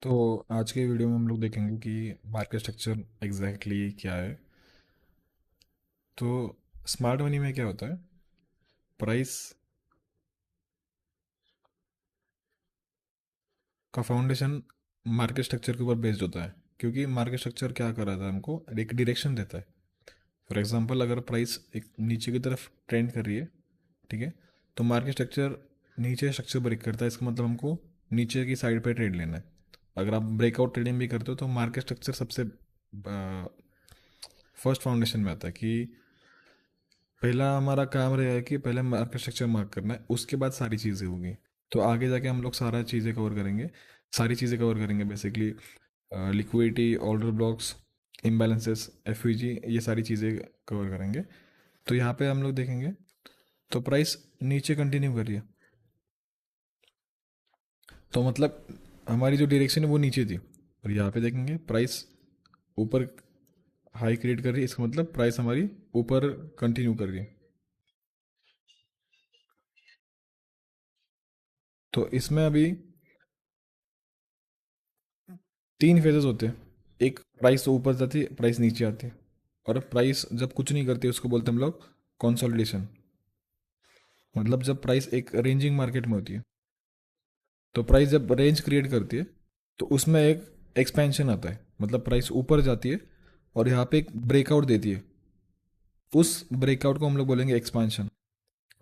तो आज के वीडियो में हम लोग देखेंगे कि मार्केट स्ट्रक्चर एग्जैक्टली क्या है। तो स्मार्ट मनी में क्या होता है? प्राइस का फाउंडेशन मार्केट स्ट्रक्चर के ऊपर बेस्ड होता है, क्योंकि मार्केट स्ट्रक्चर क्या कर रहा था, हमको एक डायरेक्शन देता है। फॉर एग्जांपल, अगर प्राइस एक नीचे की तरफ ट्रेंड कर रही है, ठीक है, तो मार्केट स्ट्रक्चर नीचे स्ट्रक्चर ब्रेक करता है। इसका मतलब हमको नीचे की साइड पे ट्रेड लेना है। अगर आप ब्रेकआउट ट्रेडिंग भी करते हो तो मार्केट स्ट्रक्चर सबसे फर्स्ट फाउंडेशन में आता है कि पहला हमारा काम रहेगा कि पहले मार्केट स्ट्रक्चर मार्क करना है, उसके बाद सारी चीज़ें होगी। तो आगे जाके हम लोग सारा चीज़ें कवर करेंगे, सारी चीज़ें कवर करेंगे basically. Liquidity, order blocks, imbalances, FEG, ये सारी चीज़ें कवर करेंगे। तो यहाँ पे हम लोग देखेंगे, तो प्राइस नीचे कंटिन्यू कर रही है, तो मतलब हमारी जो डायरेक्शन है वो नीचे थी। और यहाँ पे देखेंगे प्राइस ऊपर हाई क्रिएट कर रही है, इसका मतलब प्राइस हमारी ऊपर कंटिन्यू कर रही है। तो इसमें अभी तीन फेजेस होते हैं। एक, प्राइस ऊपर जाती है, प्राइस नीचे आती है। और प्राइस जब कुछ नहीं करती उसको बोलते हैं हम लोग कंसोलिडेशन। मतलब जब प्राइस एक रेंजिंग मार्केट में होती है, तो प्राइस जब रेंज क्रिएट करती है तो उसमें एक एक्सपेंशन आता है, मतलब प्राइस ऊपर जाती है और यहाँ पे एक ब्रेकआउट देती है। उस ब्रेकआउट को हम लोग बोलेंगे एक्सपांशन।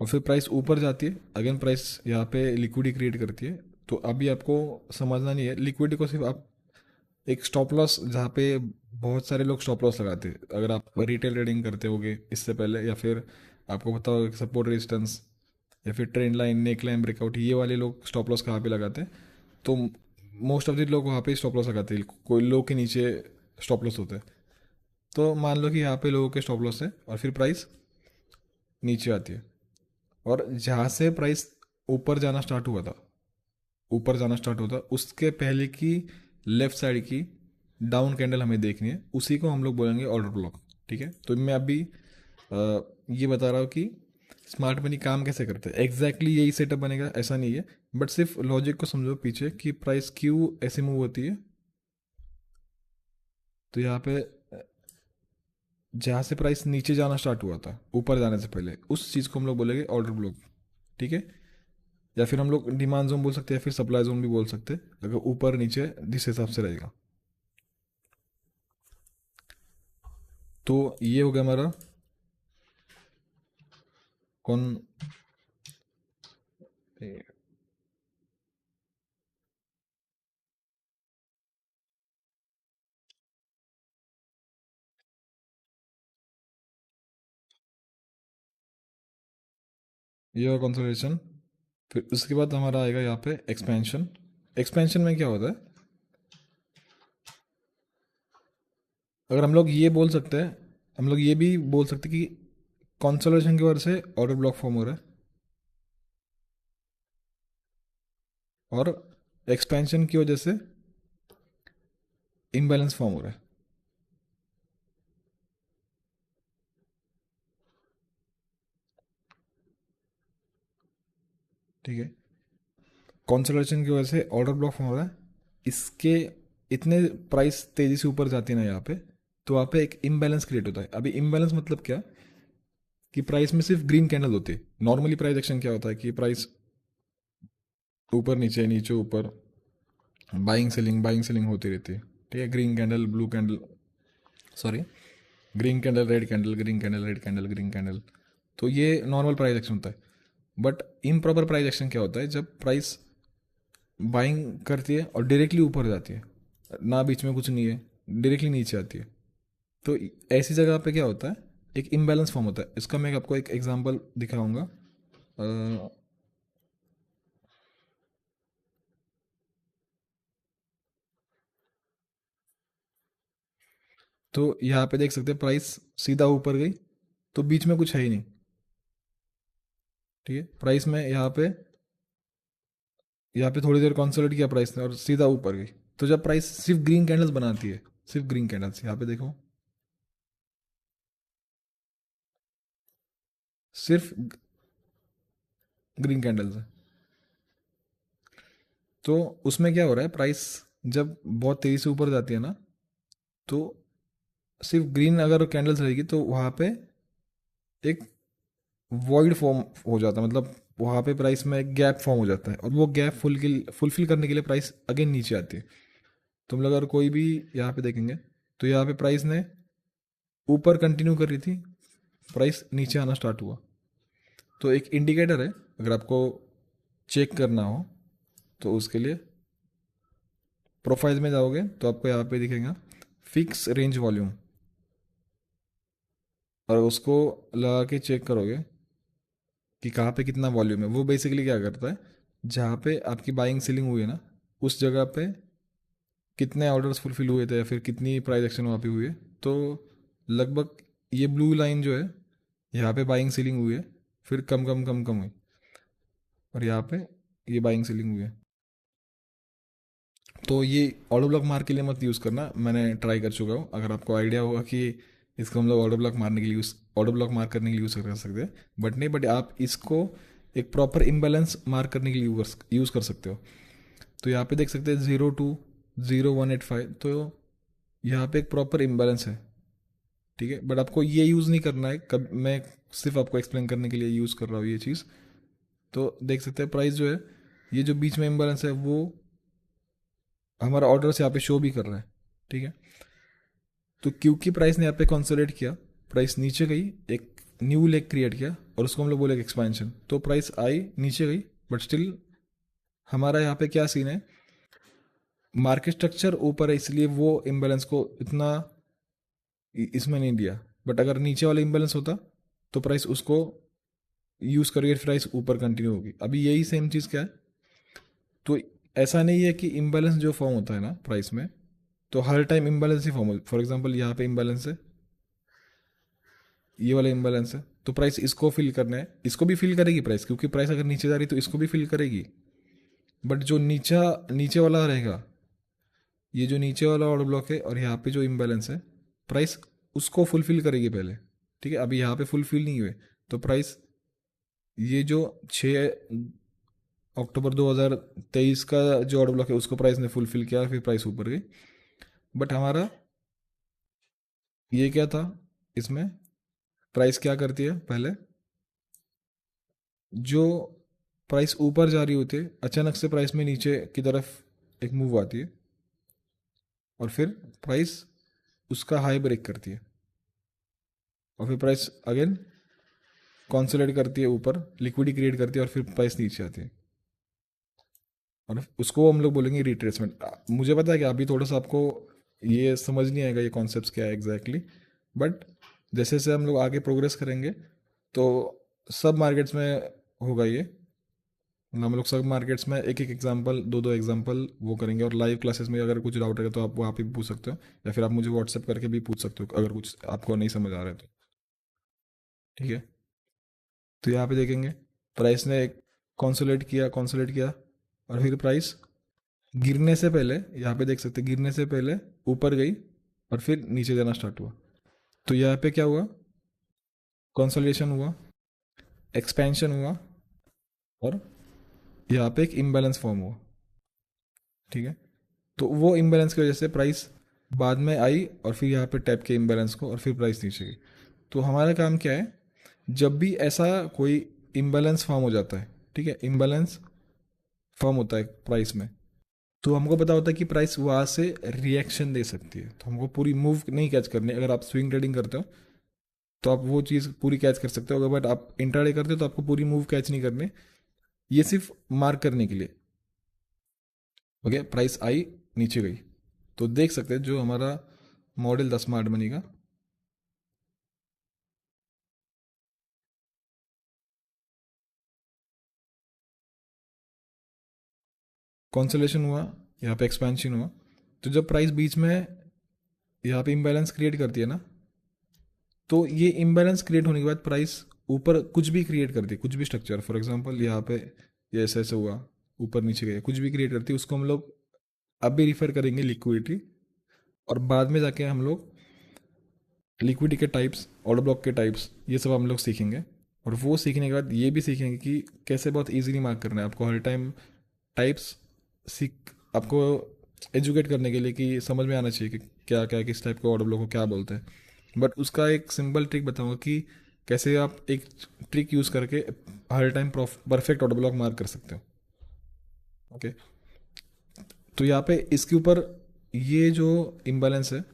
और फिर प्राइस ऊपर जाती है, अगेन प्राइस यहाँ पे लिक्विडिटी क्रिएट करती है। तो अभी आपको समझना नहीं है, लिक्विडिटी को सिर्फ आप एक स्टॉप लॉस, जहाँ पे बहुत सारे लोग स्टॉप लॉस लगाते हैं, अगर आप रिटेल ट्रेडिंग करते होगे इससे पहले, या फिर आपको पता होगा कि सपोर्ट रेजिस्टेंस या फिर trend line, neck line, breakout, ये वाले लोग स्टॉप लॉस कहाँ पे लगाते हैं? तो मोस्ट ऑफ द लोग वहाँ पे स्टॉप लॉस लगाते हैं, कोई लो के नीचे स्टॉप लॉस होता है। तो मान लो कि यहाँ पे लोगों के स्टॉप लॉस है और फिर प्राइस नीचे आती है, और जहाँ से प्राइस ऊपर जाना स्टार्ट हुआ था, ऊपर जाना स्टार्ट होता है, उसके पहले की लेफ्ट साइड की डाउन कैंडल हमें देखनी है, उसी को हम लोग बोलेंगे ऑर्डर ब्लॉक। ठीक है, तो मैं अभी ये बता रहा हूँ कि स्मार्ट मनी काम कैसे करते हैं। एग्जैक्टली यही सेटअप बनेगा ऐसा नहीं है, बट सिर्फ लॉजिक को समझो पीछे कि प्राइस क्यों ऐसे मूव होती है। तो यहाँ पे जहाँ से प्राइस नीचे जाना स्टार्ट हुआ था ऊपर जाने से पहले, उस चीज़ को हम लोग बोलेंगे ऑर्डर ब्लॉक। ठीक है, या फिर हम लोग डिमांड जोन बोल सकते हैं, या फिर सप्लाई जोन भी बोल सकते हैं, अगर ऊपर नीचे जिस हिसाब से रहेगा। तो ये हो गया हमारा कौन, ये हुआ कंसोलिडेशन। फिर उसके बाद हमारा आएगा यहाँ पे एक्सपेंशन। एक्सपेंशन में क्या होता है? अगर हम लोग ये बोल सकते हैं, हम लोग ये भी बोल सकते हैं कि कंसोलिडेशन की वजह से ऑर्डर ब्लॉक फॉर्म हो रहा है, और एक्सपेंशन की वजह से इम्बैलेंस फॉर्म हो रहा है। ठीक है, कंसोलिडेशन की वजह से ऑर्डर ब्लॉक फॉर्म हो रहा है। इसके इतने प्राइस तेजी से ऊपर जाती है ना यहाँ पे, तो वहाँ पे एक इम्बैलेंस क्रिएट होता है। अभी इम्बैलेंस मतलब क्या, कि प्राइस में सिर्फ ग्रीन कैंडल होती है। नॉर्मली प्राइस एक्शन क्या होता है कि प्राइस ऊपर नीचे, नीचे ऊपर, बाइंग सेलिंग होती रहती है। ठीक है, green candle, blue candle, sorry, green candle, red candle, green candle, red candle, green candle. तो ये नॉर्मल प्राइस एक्शन होता है। बट इम्प्रॉपर प्राइस एक्शन क्या होता है, जब प्राइस बाइंग करती है और डायरेक्टली ऊपर जाती है, ना बीच में कुछ नहीं है, डायरेक्टली नीचे आती है। तो ऐसी जगह पे क्या होता है, एक इम्बैलेंस फॉर्म होता है। इसका मैं आपको एक एग्जांपल दिखाऊंगा। तो यहाँ पे देख सकते हैं प्राइस सीधा ऊपर गई, तो बीच में कुछ है ही नहीं। ठीक है, प्राइस में यहाँ पे थोड़ी देर कॉन्सोलेट किया प्राइस ने और सीधा ऊपर गई। तो जब प्राइस सिर्फ ग्रीन कैंडल्स बनाती है, सिर्फ ग्रीन कैंडल्स, यहाँ पे देखो, सिर्फ ग्रीन कैंडल्स है, तो उसमें क्या हो रहा है, प्राइस जब बहुत तेज़ी से ऊपर जाती है ना, तो सिर्फ ग्रीन अगर कैंडल्स रहेगी तो वहाँ पे एक वॉइड फॉर्म हो जाता है, मतलब वहाँ पे प्राइस में एक गैप फॉर्म हो जाता है, और वो गैप फुलफिल करने के लिए प्राइस अगेन नीचे आती है। तुम लोग अगर कोई भी यहाँ पे देखेंगे तो यहाँ पे प्राइस ने ऊपर कंटिन्यू कर रही थी, प्राइस नीचे आना स्टार्ट हुआ। तो एक इंडिकेटर है, अगर आपको चेक करना हो तो उसके लिए प्रोफाइल में जाओगे तो आपको यहाँ पे दिखेगा फिक्स रेंज वॉल्यूम, और उसको लगा के चेक करोगे कि कहाँ पे कितना वॉल्यूम है। वो बेसिकली क्या करता है, जहाँ पे आपकी बाइंग सेलिंग हुई है ना, उस जगह पे कितने ऑर्डर्स फुलफिल हुए थे या फिर कितनी प्राइस एक्शन वहाँ पे हुई है। तो लगभग ये ब्लू लाइन जो है, यहाँ पे बाइंग सेलिंग हुई है, फिर कम कम कम कम हुई, और यहाँ पे ये बाइंग सेलिंग हुई है। तो ये ऑर्डर ब्लॉक मार के लिए मत यूज़ करना, मैंने ट्राई कर चुका हूँ। अगर आपको आइडिया होगा कि इसको हम लोग ऑर्डर ब्लॉक मार्क करने के लिए यूज़ कर सकते हैं, बट नहीं, बट आप इसको एक प्रॉपर इम्बैलेंस मार्क करने के लिए यूज़ कर सकते हो। तो यहाँ पे देख सकते हैं 020185, तो यहाँ पे एक प्रॉपर इम्बैलेंस है, ठीक है। बट आपको ये यूज़ नहीं करना है, कब मैं सिर्फ आपको एक्सप्लेन करने के लिए यूज़ कर रहा हूँ ये चीज़। तो देख सकते हैं प्राइस जो है, ये जो बीच में इम्बैलेंस है वो हमारा ऑर्डर से यहाँ पे शो भी कर रहा है, ठीक है। तो क्योंकि प्राइस ने यहाँ पे कंसोलिडेट किया, प्राइस नीचे गई, एक न्यू लेग क्रिएट किया, और उसको हम लोग बोले एक्सपेंशन, तो प्राइस आई नीचे गई, बट स्टिल हमारा यहाँ पे क्या सीन है, मार्केट स्ट्रक्चर ऊपर है इसलिए वो इम्बैलेंस को इतना इसमें नहीं दिया। बट अगर नीचे वाला इम्बैलेंस होता तो प्राइस उसको यूज़ करके प्राइस ऊपर कंटिन्यू होगी। अभी यही सेम चीज़ क्या है, तो ऐसा नहीं है कि इम्बैलेंस जो फॉर्म होता है ना प्राइस में, तो हर टाइम इम्बैलेंस ही फॉर्म हो। फॉर एग्जांपल यहाँ पे इम्बैलेंस है, ये वाला इम्बैलेंस है, तो प्राइस इसको फिल करना है, इसको भी फिल करेगी प्राइस, क्योंकि प्राइस अगर नीचे जा रही तो इसको भी फिल करेगी। बट जो नीचे वाला रहेगा, ये जो नीचे वाला ऑर्डर ब्लॉक है और यहाँ पे जो इम्बैलेंस है, प्राइस उसको फुलफिल करेगी पहले, ठीक है। अभी यहाँ पे फुलफिल नहीं हुए, तो प्राइस ये जो 6 अक्टूबर 2023 का जो ऑर्डर ब्लॉक है उसको प्राइस ने फुलफिल किया, फिर प्राइस ऊपर गई। बट हमारा ये क्या था, इसमें प्राइस क्या करती है, पहले जो प्राइस ऊपर जा रही होती है, अचानक से प्राइस में नीचे की तरफ एक मूव आती है, और फिर प्राइस उसका हाई ब्रेक करती है, और फिर प्राइस अगेन कॉन्सोलेट करती है ऊपर, लिक्विडिटी क्रिएट करती है, और फिर प्राइस नीचे आती है, और उसको हम लोग बोलेंगे रिट्रेसमेंट। मुझे पता है कि अभी थोड़ा सा आपको ये समझ नहीं आएगा ये कॉन्सेप्ट्स क्या है एग्जैक्टली, बट जैसे जैसे हम लोग आगे प्रोग्रेस करेंगे तो सब मार्केट्स में होगा ये। मतलब हम लोग सब मार्केट्स में एक एक एग्जांपल, दो दो एग्जांपल वो करेंगे, और लाइव क्लासेस में अगर कुछ डाउट है तो आप वहाँ पे भी पूछ सकते हो, या फिर आप मुझे व्हाट्सएप करके भी पूछ सकते हो अगर कुछ आपको नहीं समझ आ रहा है तो, ठीक है। तो यहाँ पे देखेंगे प्राइस ने कॉन्सोलेट किया, और फिर प्राइस गिरने से पहले, यहाँ पे देख सकते हैं गिरने से पहले ऊपर गई, और फिर नीचे जाना स्टार्ट हुआ। तो यहाँ पे क्या हुआ, कंसोलिडेशन हुआ, एक्सपेंशन हुआ, और यहाँ पे एक इम्बैलेंस फॉर्म हुआ, ठीक है। तो वो इम्बैलेंस की वजह से प्राइस बाद में आई, और फिर यहाँ पे टैप के इम्बैलेंस को, और फिर प्राइस नीचे गई। तो हमारा काम क्या है, जब भी ऐसा कोई इम्बैलेंस फॉर्म हो जाता है, ठीक है, इम्बैलेंस फॉर्म होता है प्राइस में, तो हमको पता होता है कि प्राइस वहाँ से रिएक्शन दे सकती है, तो हमको पूरी मूव नहीं कैच करनी। अगर आप स्विंग ट्रेडिंग करते हो तो आप वो चीज़ पूरी कैच कर सकते हो, बट आप इंट्राडे करते हो तो आपको पूरी मूव कैच नहीं करनी, ये सिर्फ मार्क करने के लिए। ओके, प्राइस आई, नीचे गई, तो देख सकते हैं जो हमारा मॉडल 10 स्मार्ट मनी का कॉन्सलेशन हुआ, यहाँ पे एक्सपेंशन हुआ। तो जब प्राइस बीच में यहाँ पे इम्बैलेंस क्रिएट करती है ना, तो ये इम्बैलेंस क्रिएट होने के बाद प्राइस ऊपर कुछ भी क्रिएट करती है, कुछ भी स्ट्रक्चर, फॉर एग्जांपल यहाँ पे ये ऐसे ऐसे हुआ, ऊपर नीचे गया, कुछ भी क्रिएट करती है, उसको हम लोग अभी रिफर करेंगे लिक्विडिटी, और बाद में जाके हम लोग लिक्विडिटी के टाइप्स, ऑर्डर ब्लॉक के टाइप्स, ये सब हम लोग सीखेंगे। और वो सीखने के बाद ये भी सीखेंगे कि कैसे बहुत इजीली मार्क करना है आपको, हर टाइम टाइप्स सीख आपको एजुकेट करने के लिए कि समझ में आना चाहिए कि क्या क्या किस टाइप के ऑर्डर ब्लॉक को क्या बोलते हैं। बट उसका एक सिंपल ट्रिक बताऊंगा कि कैसे आप एक ट्रिक यूज़ करके हर time perfect order block mark कर सकते हो। ओके, तो यहाँ पे इसके ऊपर ये जो इम्बैलेंस है,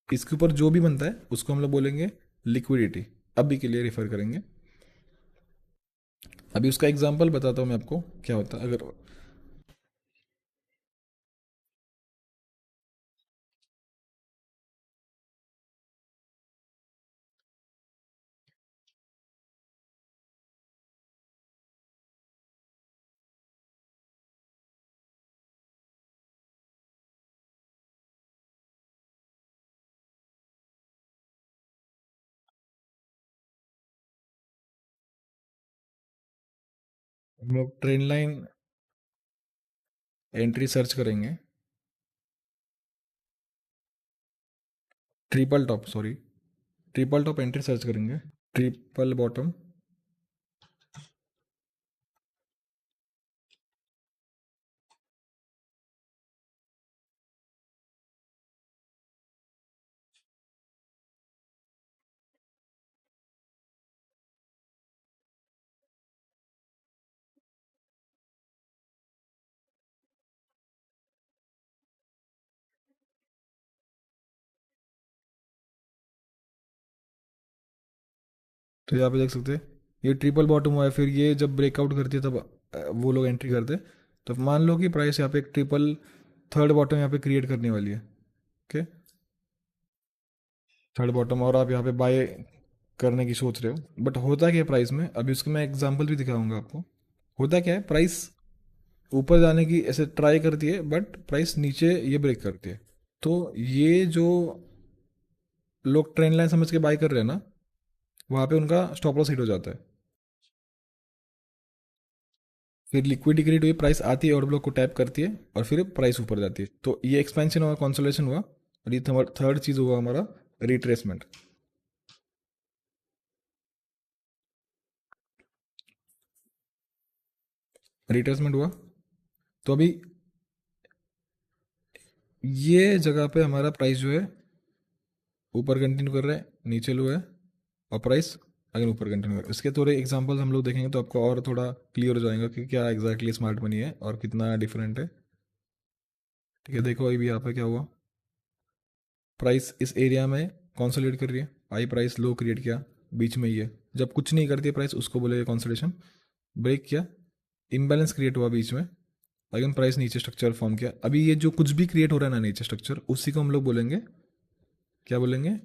इसके ऊपर जो भी बनता है उसको हम लोग बोलेंगे लिक्विडिटी। अभी के लिए रेफर करेंगे। अभी उसका एग्जांपल बताता हूँ मैं आपको क्या होता है अगर। हम लोग ट्रेन लाइन एंट्री सर्च करेंगे। Triple top, sorry, triple top entry search करेंगे। Triple bottom. तो यहाँ पे देख सकते हैं ये ट्रिपल बॉटम हुआ है। फिर ये जब ब्रेकआउट करती है तब वो लोग एंट्री करते हैं। तो मान लो कि प्राइस यहाँ पे एक ट्रिपल थर्ड बॉटम यहाँ पे क्रिएट करने वाली है। ओके, थर्ड बॉटम, और आप यहाँ पे बाय करने की सोच रहे हो। बट होता क्या है प्राइस में, अभी उसका मैं एग्जांपल भी दिखाऊंगा आपको। होता क्या है, प्राइस ऊपर जाने की ऐसे ट्राई करती है बट प्राइस नीचे ये ब्रेक करती है। तो ये जो लोग ट्रेंड लाइन समझ के बाय कर रहे हैं ना, वहाँ पे उनका स्टॉप लॉस हिट हो जाता है। फिर लिक्विडिटी क्रिएट हुई, प्राइस आती है और ब्लॉक को टैप करती है और फिर प्राइस ऊपर जाती है। तो ये एक्सपेंशन हुआ, कंसोलेशन हुआ। और ये थर्ड चीज़ हुआ हमारा रिट्रेसमेंट। रिट्रेसमेंट हुआ तो अभी ये जगह पे हमारा प्राइस जो है ऊपर कंटिन्यू कर रहा है, नीचे लो है, और प्राइस अगर ऊपर कंटिन्यू कर। इसके थोड़े एग्जांपल्स हम लोग देखेंगे तो आपको और थोड़ा क्लियर हो जाएगा कि क्या एग्जैक्टली स्मार्ट मनी है और कितना डिफरेंट है। ठीक है, देखो अभी यहाँ पे क्या हुआ। प्राइस इस एरिया में कॉन्सोलिडेट कर रही है, आई प्राइस लो क्रिएट किया बीच में ही है। जब कुछ नहीं करती है प्राइस उसको बोलेगा कॉन्सोलिडेशन। ब्रेक किया, इम्बैलेंस क्रिएट हुआ बीच में, अगेन प्राइस नीचे स्ट्रक्चर फॉर्म किया। अभी ये जो कुछ भी क्रिएट हो रहा है ना नीचे स्ट्रक्चर, उसी को हम लोग बोलेंगे, क्या बोलेंगे,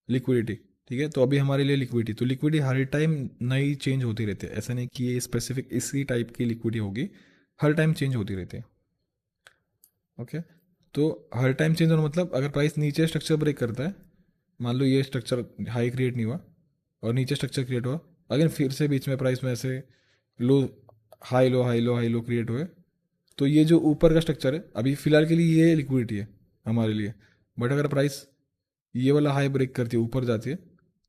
लिक्विडिटी। ठीक है, तो अभी हमारे लिए लिक्विडिटी, तो लिक्विडिटी हर टाइम नई चेंज होती रहती है। ऐसा नहीं कि ये स्पेसिफिक इसी टाइप की लिक्विडिटी होगी, हर टाइम चेंज होती रहती है। ओके, तो हर टाइम चेंज होना मतलब अगर प्राइस नीचे स्ट्रक्चर ब्रेक करता है, मान लो ये स्ट्रक्चर हाई क्रिएट नहीं हुआ और नीचे स्ट्रक्चर क्रिएट हुआ, अगर फिर से बीच में प्राइस में ऐसे low, high low high low high low create हुए, तो ये जो ऊपर का स्ट्रक्चर है अभी फिलहाल के लिए ये लिक्विडिटी है हमारे लिए। बट अगर प्राइस ये वाला हाई ब्रेक करती है ऊपर जाती है,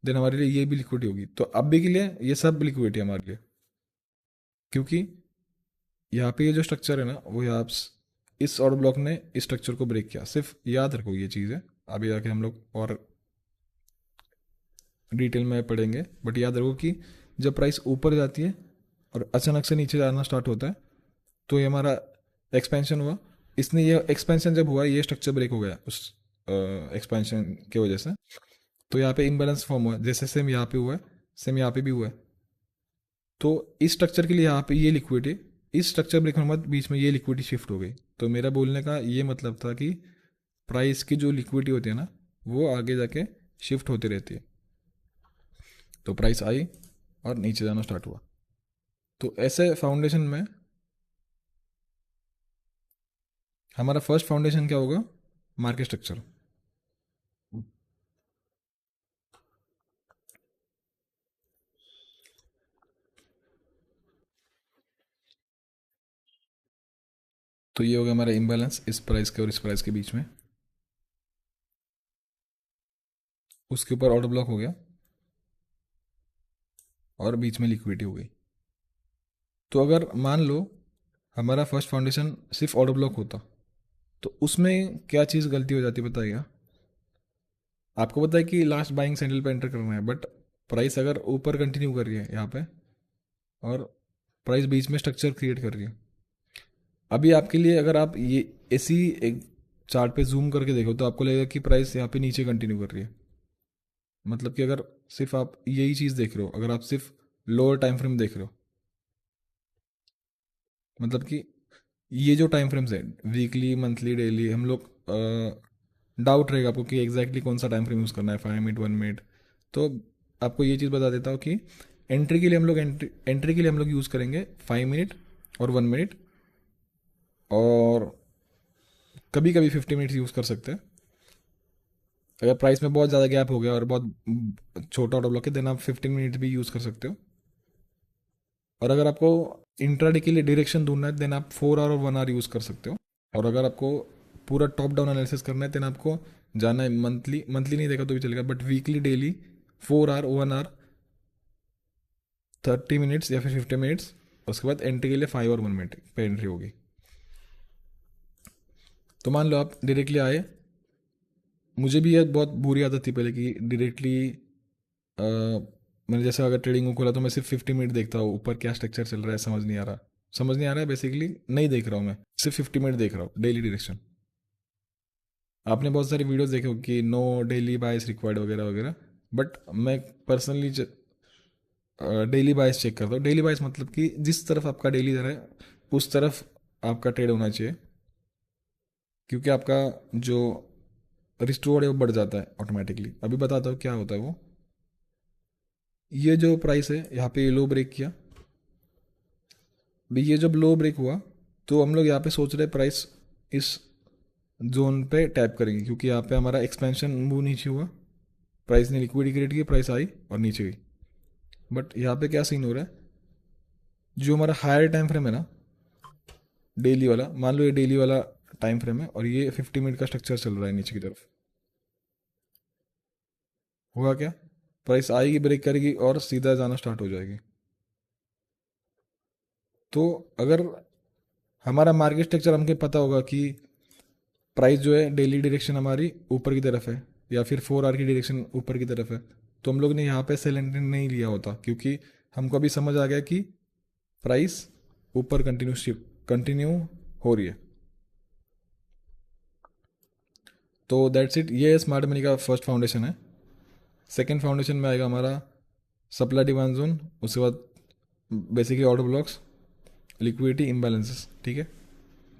देन हमारे लिए ये भी लिक्विडिटी होगी। तो अभी के लिए ये सब लिक्विडिटी है हमारे लिए, क्योंकि यहाँ पे ये जो स्ट्रक्चर है ना वो यहाँ इस ऑर्डर ब्लॉक ने इस स्ट्रक्चर को ब्रेक किया। सिर्फ याद रखो ये चीज़ है, अभी आके हम लोग और डिटेल में पढ़ेंगे। बट याद रखो कि जब प्राइस ऊपर जाती है और अचानक से नीचे जाना स्टार्ट होता है, तो ये हमारा एक्सपेंशन हुआ। इसने ये एक्सपेंशन जब हुआ ये स्ट्रक्चर ब्रेक हो गया उस एक्सपेंशन की वजह से। तो यहाँ पे इम्बैलेंस फॉर्म हुआ, जैसे सेम यहाँ पे हुआ है सेम यहाँ पे भी हुआ है। तो इस स्ट्रक्चर के लिए यहाँ पे ये लिक्विडिटी, इस स्ट्रक्चर ब्रेक होने के बाद बीच में ये लिक्विडिटी शिफ्ट हो गई। तो मेरा बोलने का ये मतलब था कि प्राइस की जो लिक्विडिटी होती है ना वो आगे जाके शिफ्ट होती रहती है। तो प्राइस आई और नीचे जाना स्टार्ट हुआ। तो ऐसे फाउंडेशन में हमारा फर्स्ट फाउंडेशन क्या होगा, मार्केट स्ट्रक्चर। तो ये हो गया हमारा इम्बैलेंस इस प्राइस के और इस प्राइस के बीच में। उसके ऊपर ऑर्डर ब्लॉक हो गया और बीच में लिक्विडिटी हो गई। तो अगर मान लो हमारा फर्स्ट फाउंडेशन सिर्फ ऑर्डर ब्लॉक होता, तो उसमें क्या चीज़ गलती हो जाती है बताइए। आपको पता है कि लास्ट बाइंग सैंडल पे एंटर करना है, बट प्राइस अगर ऊपर कंटिन्यू कर रही है यहाँ पे, और प्राइस बीच में स्ट्रक्चर क्रिएट कर रही है। अभी आपके लिए अगर आप ये ऐसी एक चार्ट पे जूम करके देखो तो आपको लगेगा कि प्राइस यहाँ पे नीचे कंटिन्यू कर रही है। मतलब कि अगर सिर्फ आप यही चीज़ देख रहे हो, अगर आप सिर्फ लोअर टाइम फ्रेम देख रहे हो, मतलब कि ये जो टाइम फ्रेम्स है वीकली मंथली डेली, हम लोग डाउट रहेगा आपको कि एग्जैक्टली कौन सा टाइम फ्रेम यूज़ करना है, 5 मिनट 1 मिनट। तो आपको ये चीज़ बता देता हूँ कि एंट्री के लिए हम लोग यूज़ करेंगे 5 मिनट और 1 मिनट, और कभी कभी 50 मिनट्स यूज़ कर सकते हैं। अगर प्राइस में बहुत ज़्यादा गैप हो गया और बहुत छोटा ऑर्डर ब्लॉक है देन आप 15 मिनट भी यूज़ कर सकते हो। और अगर आपको इंट्राडे के लिए डायरेक्शन ढूंढना है देन आप 4 आवर और 1 आवर यूज़ कर सकते हो। और अगर आपको पूरा टॉप डाउन एनालिसिस करना है देन आपको जाना है मंथली, मंथली नहीं देखा तो भी चलेगा, but weekly daily 4 hour 1 hour 30 minutes या फिर 50 मिनट्स। उसके बाद एंट्री के लिए 5 और 1 मिनट पे एंट्री होगी। तो मान लो आप डायरेक्टली आए, मुझे भी ये बहुत बुरी आदत थी पहले कि डायरेक्टली मैंने जैसे अगर ट्रेडिंग को खोला तो मैं सिर्फ 50 मिनट देखता हूँ, ऊपर क्या स्ट्रक्चर चल रहा है समझ नहीं आ रहा, समझ नहीं आ रहा है बेसिकली नहीं देख रहा हूँ, मैं सिर्फ 50 मिनट देख रहा हूँ डेली डायरेक्शन। आपने बहुत सारी वीडियोस देखे हो कि नो डेली बायस रिक्वायर्ड वगैरह वगैरह, बट मैं पर्सनली डेली बायस चेक करता हूँ। डेली बायस मतलब कि जिस तरफ आपका डेली दर है उस तरफ आपका ट्रेड होना चाहिए, क्योंकि आपका जो रिस्क रिवॉर्ड है वो बढ़ जाता है ऑटोमेटिकली। अभी बताता हूँ क्या होता है वो। ये जो प्राइस है यहाँ पे लो ब्रेक किया, भाई ये जब लो ब्रेक हुआ तो हम लोग यहाँ पे सोच रहे प्राइस इस जोन पे टैप करेंगे, क्योंकि यहाँ पे हमारा एक्सपेंशन मूव नीचे हुआ, प्राइस ने लिक्विडिटी क्रिएट की, प्राइस आई और नीचे गई। बट यहाँ पे क्या सीन हो रहा है, जो हमारा हायर टाइम फ्रेम है ना डेली वाला, मान लो ये डेली वाला टाइम फ्रेम है और ये 50 मिनट का स्ट्रक्चर चल रहा है नीचे की तरफ, हुआ क्या, प्राइस आएगी ब्रेक करेगी और सीधा जाना स्टार्ट हो जाएगी। तो अगर हमारा मार्केट स्ट्रक्चर हमको पता होगा कि प्राइस जो है डेली डायरेक्शन हमारी ऊपर की तरफ है या फिर 4 आवर की डायरेक्शन ऊपर की तरफ है, तो हम लोग ने यहाँ पे सेल एंट्री नहीं लिया होता, क्योंकि हमको अभी समझ आ गया कि प्राइस ऊपर कंटिन्यू हो रही है। तो दैट्स इट, ये स्मार्ट मनी का फर्स्ट फाउंडेशन है। सेकंड फाउंडेशन में आएगा हमारा सप्लाई डिमांड जोन, उसके बाद basically order blocks, liquidity imbalances, ठीक है।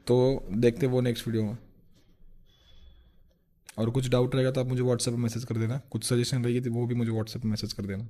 तो देखते हैं वो नेक्स्ट वीडियो में। और कुछ डाउट रहेगा तो आप मुझे व्हाट्सएप पे मैसेज कर देना, कुछ सजेशन रहेगी तो वो भी मुझे व्हाट्सएप पे मैसेज कर देना।